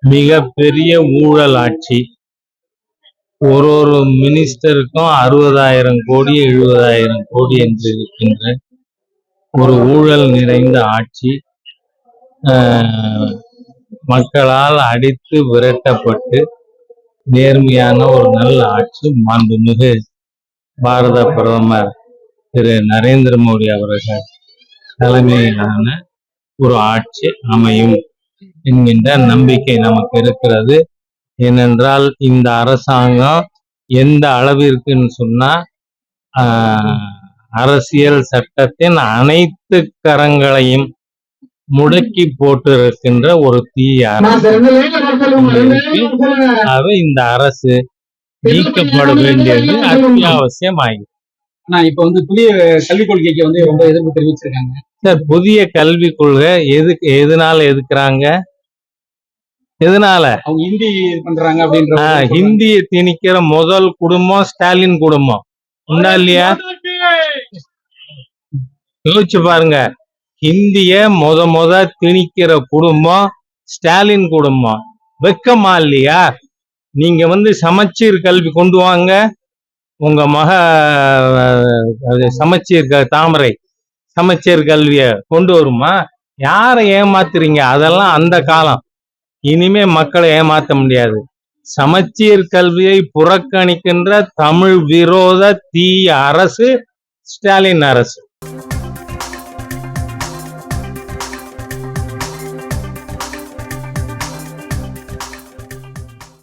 மிகப்பெரிய ஊழல் ஆட்சி. ஒரு மினிஸ்டருக்கும் 60,000 கோடி 70,000 கோடி என்று இருக்கின்ற ஒரு ஊழல் நிறைந்த ஆட்சி. மக்களால் அடித்து விரட்டப்பட்டு நேர்மையான ஒரு நல்ல ஆட்சி மாண்புமிகு பாரத பிரதமர் திரு நரேந்திர மோடி அவர்கள் தலைமையிலான ஒரு ஆட்சி அமையும் என்கின்ற நம்பிக்கை நமக்கு இருக்கிறது. ஏனென்றால் இந்த அரசாங்கம் எந்த அளவிற்குன்னு சொன்னா அரசியல் சட்டத்தின் அனைத்து கரங்களையும் முடக்கி போட்டு இருக்கின்ற ஒரு தீய அரசு. இந்த அரசு நீக்கப்பட வேண்டியது அத்தியாவசியமாகும். இப்ப புதிய கல்விக் கொள்கைக்கு ரொம்ப எதிர்ப்பு தெரிவிச்சிருக்காங்க சார். புதிய கல்விக் கொள்கை எதனால எதுக்குறாங்க? எதனால அவங்க ஹிந்தி பண்றாங்க அப்படின்ற ஹிந்தியை திணிக்கிற முதல் குடும்பம் ஸ்டாலின் குடும்பம் உண்டா இல்லையா? யோசிச்சு பாருங்க. ஹிந்திய முத திணிக்கிற குடும்பம் ஸ்டாலின் குடும்பம். வெக்கமா இல்லையா? நீங்க சமச்சீர் கல்வி கொண்டு வாங்க. உங்க மக சமச்சீர் தாமரை சமச்சீர் கல்விய கொண்டு வருமா? யாரை ஏமாத்துறீங்க? அதெல்லாம் அந்த காலம். இனிமே மக்களை ஏமாத்த முடியாது. சமச்சீர் கல்வியை புறக்கணிக்கின்ற தமிழ் விரோத தீய அரசு ஸ்டாலின் அரசு.